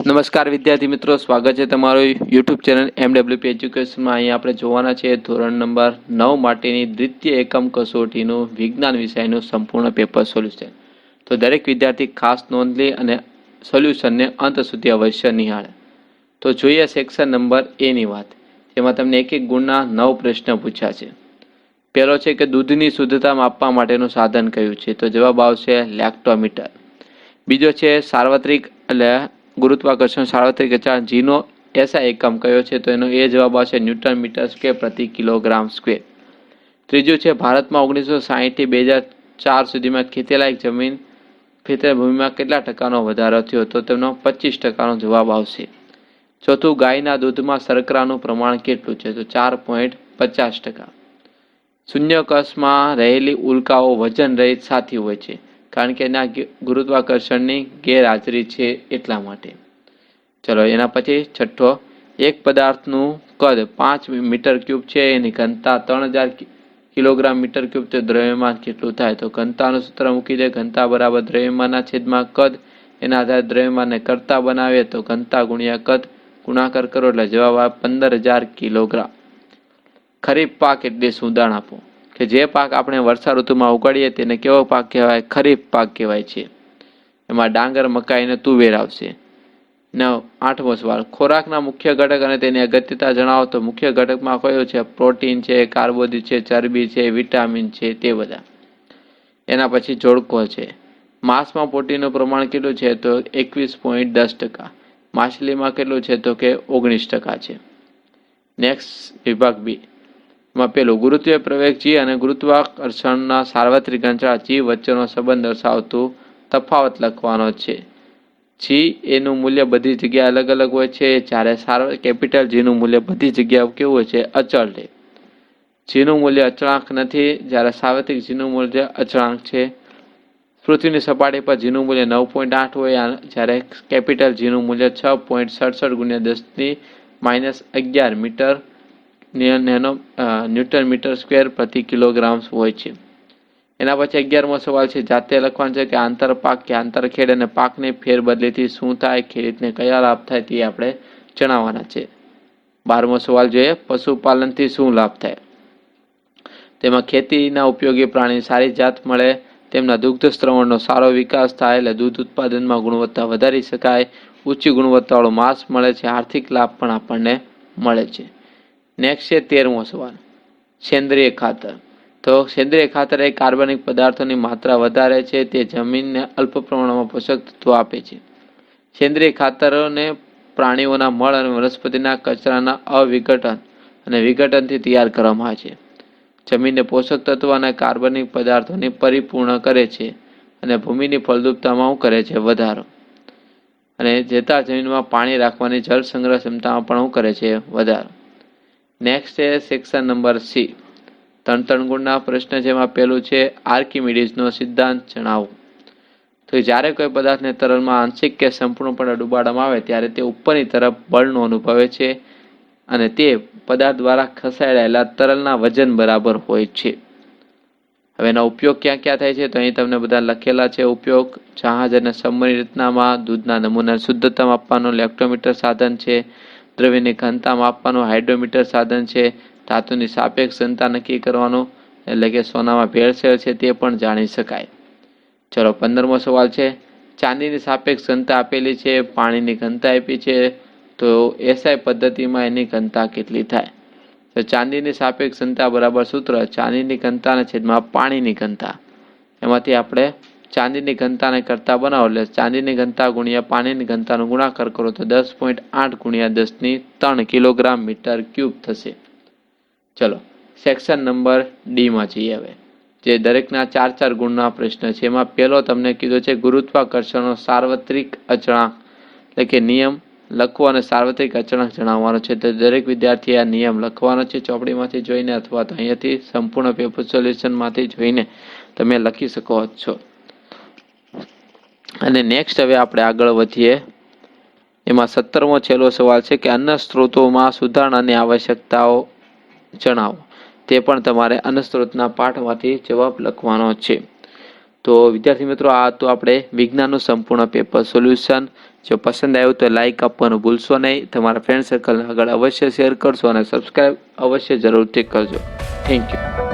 નમસ્કાર વિદ્યાર્થી મિત્રો, સ્વાગત છે તમારું યુટ્યુબ ચેનલ MWP એજ્યુકેશનમાં। અહીં આપણે જોવાના છે ધોરણ નંબર 9 માટેની દ્વિતીય એકમ કસોટીનું વિજ્ઞાન વિષયનું સંપૂર્ણ પેપર સોલ્યુશન। તો દરેક વિદ્યાર્થી ખાસ નોંધ લે અને સોલ્યુશનને અંત સુધી અવશ્ય નિહાળે। તો જોઈએ સેક્શન નંબર A ની વાત, જેમાં તમને એક એક ગુણના 9 પ્રશ્ન પૂછ્યા છે। પહેલો છે કે દૂધની શુદ્ધતા માપવા માટેનું સાધન કયું છે? તો જવાબ આવશે લેક્ટોમીટર। બીજો છે સાર્વત્રિક એટલે ગુરુત્વાકર્ષણ સાર્વત્રિક અચળાંક જીનો એસઆઈ એકમ કયો છે? તો એનો એ જવાબ આવશે ન્યૂટન મીટર સ્ક્વેર પ્રતિ કિલોગ્રામ સ્ક્વેર। ત્રીજું છે ભારતમાં 1960 થી 2004 સુધીમાં ખેતીલાયક જમીન ભૂમિમાં કેટલા ટકાનો વધારો થયો? તો તેનો 25%નો જવાબ આવશે। ચોથું ગાયના દૂધમાં શર્કરાનું પ્રમાણ કેટલું છે? તો 4.50%। શૂન્યાવકાશમાં રહેલી ઉલ્કાઓ વજન રહિત સાથી હોય છે, કારણ કે એના ગુરુત્વાકર્ષણની ગેરહાજરી છે એટલા માટે। ચલો એના પછી છઠ્ઠો, એક પદાર્થનું કદ 5 મીટર ક્યુબ છે, એની ઘનતા 3000 કિલોગ્રામ મીટર ક્યુબ, તો દ્રવ્યમાન કેટલું થાય? તો ઘનતાનું સૂત્ર મૂકી દે, ઘનતા બરાબર દ્રવ્યમાનના છેદમાં કદ, એના આધારે દ્રવ્યમાનને કરતા બનાવીએ તો ઘનતા ગુણ્યા કદ ગુણાકાર કરો એટલે જવાબ આવે 15000 કિલોગ્રામ। ખરીફ પાક એટલે શું? ઉદાહરણ આપો કે જે પાક આપણે વર્ષા ઋતુમાં ઉગાડીએ તેને કેવો પાક કહેવાય? ખરીફ પાક કહેવાય છે। એમાં ડાંગર, મકાઈ અને તુવેર આવશે। 8મો સવાલ, ખોરાકના મુખ્ય ઘટક અને તેની અગત્યતા જણાવો। તો મુખ્ય ઘટકમાં કયો છે? પ્રોટીન છે, કાર્બોદિત છે, ચરબી છે, વિટામિન છે, તે બધા। એના પછી જોડકો છે, માંસમાં પ્રોટીનનું પ્રમાણ કેટલું છે? તો 21.10%। માછલીમાં કેટલું છે? તો કે 19% છે। નેક્સ્ટ વિભાગ બી માં પેલું ગુરુત્વીય પ્રવેગ G અને ગુરુત્વાકર્ષણના સાર્વત્રિક અચળાંક G વચ્ચેનો સંબંધ દર્શાવતું તફાવત લખવાનો છે। G એનું મૂલ્ય બધી જગ્યાએ અલગ અલગ હોય છે, જ્યારે કેપિટલ G નું મૂલ્ય બધી જગ્યાએ કેવું હોય છે? અચળ છે। G નું મૂલ્ય અચળાંક નથી, જ્યારે સાર્વત્રિક G નું મૂલ્ય અચળાંક છે। પૃથ્વીની સપાટી પર G નું મૂલ્ય 9.8 હોય, જ્યારે કેપિટલ G નું મૂલ્ય 6.67 × 10⁻11 મીટર ન્યૂટન મીટર સ્ક્વેર પ્રતિ કિલોગ્રામ હોય છે। એના પછી 11મો સવાલ છે, જાતે લખવાનું છે કે આંતરપાક કે આંતરખેડ અને પાકની ફેરબદલીથી શું થાય? ખેડૂતને કયા લાભ થાય તે આપણે જણાવવાના છે। 12મો સવાલ જોઈએ, પશુપાલનથી શું લાભ થાય? તેમાં ખેતીના ઉપયોગી પ્રાણી સારી જાત મળે, તેમના દુગ્ધ સ્ત્રવણનો સારો વિકાસ થાય એટલે દૂધ ઉત્પાદનમાં ગુણવત્તા વધારી શકાય, ઊંચી ગુણવત્તાવાળું માંસ મળે છે, આર્થિક લાભ પણ આપણને મળે છે। નેક્સ્ટ છે 13મો સવાલ, સેન્દ્રિય ખાતર। તો સેન્દ્રિય ખાતર એ કાર્બનિક પદાર્થોની માત્રા વધારે છે, તે જમીનને અલ્પ પ્રમાણમાં પોષક તત્વો આપે છે। સેન્દ્રિય ખાતરોને પ્રાણીઓના મળ અને વનસ્પતિના કચરાના અવિઘટન અને વિઘટનથી તૈયાર કરવામાં આવે છે। જમીનને પોષક તત્વો અને કાર્બનિક પદાર્થોની પરિપૂર્ણ કરે છે અને ભૂમિની ફળદ્રુપતામાં કરે છે વધારો, અને જેતા જમીનમાં પાણી રાખવાની જળ સંગ્રહ ક્ષમતામાં પણ કરે છે વધારો। નેક્સ્ટ છે સેક્શન નંબર C, 3 ગુણના પ્રશ્ન, જેમાં પહેલું છે આર્કિમિડીઝનો સિદ્ધાંત જણાવો। તો જ્યારે કોઈ પદાર્થને તરલમાં આંશિક કે સંપૂર્ણપણે ડુબાડવામાં આવે ત્યારે તે ઉપરની તરફ બળનો અનુભવે છે, અને તે પદાર્થ દ્વારા ખસેડાયેલા તરલના વજન બરાબર હોય છે। હવે એનો ઉપયોગ ક્યાં ક્યાં થાય છે? તો અહીં તમને બધા લખેલા છે ઉપયોગ: જહાજ અને સબમરીન રચનામાં, દૂધના નમૂનાની શુદ્ધતા માપવાનું લેક્ટોમીટર સાધન છે, દ્રવ્યની ઘનતા માપવાનું હાઇડ્રોમીટર સાધન છે, ધાતુની સાપેક્ષ ઘનતા નક્કી કરવાનું એટલે કે સોનામાં ભેળસેળ છે તે પણ જાણી શકાય। ચલો 15મો સવાલ છે, ચાંદીની સાપેક્ષ ઘનતા આપેલી છે, પાણીની ઘનતા આપી છે, તો એસઆઈ પદ્ધતિમાં એની ઘનતા કેટલી થાય? તો ચાંદીની સાપેક્ષ ઘનતા બરાબર સૂત્ર ચાંદીની ઘનતાના છેદમાં પાણીની ઘનતા। એમાંથી આપણે ચાંદીની ઘનતાને કરતા બનાવો એટલે ચાંદીની ઘનતા ગુણ્યા પાણીની ઘનતાનો ગુણાકાર કરો તો 10.8 × 10³ કિલોગ્રામ મીટર ક્યુબ થશે। ચલો સેક્શન નંબર D માં જઈએ હવે, જે દરેકના 4 ગુણના પ્રશ્ન છે। એમાં પહેલો તમને કીધું છે ગુરુત્વાકર્ષણનો સાર્વત્રિક અચળાંક એટલે કે નિયમ લખવો અને સાર્વત્રિક અચળાંક જણાવવાનો છે। તો દરેક વિદ્યાર્થીએ આ નિયમ લખવાનો છે ચોપડીમાંથી જોઈને, અથવા તો અહીંયાથી સંપૂર્ણ પેપર સોલ્યુશનમાંથી જોઈને તમે લખી શકો છો। અને નેક્સ્ટ હવે આપણે આગળ વધીએ, એમાં 17મો છેલ્લો સવાલ છે કે અન્ય સ્ત્રોતોમાં સુધારણાની આવશ્યકતાઓ જણાવો। તે પણ તમારે અન્ય સ્ત્રોતના પાઠમાંથી જવાબ લખવાનો છે। તો તો વિદ્યાર્થી મિત્રો, આ તો આપણે વિજ્ઞાનનું સંપૂર્ણ પેપર સોલ્યુશન. જો પસંદ આવ્યું તો લાઇક આપવાનું ભૂલશો નહીં. તમારા ફ્રેન્ડ સર્કલને આગળ અવશ્ય શેર કરશો અને સબસ્ક્રાઈબ અવશ્ય જરૂરથી કરજો. Thank you.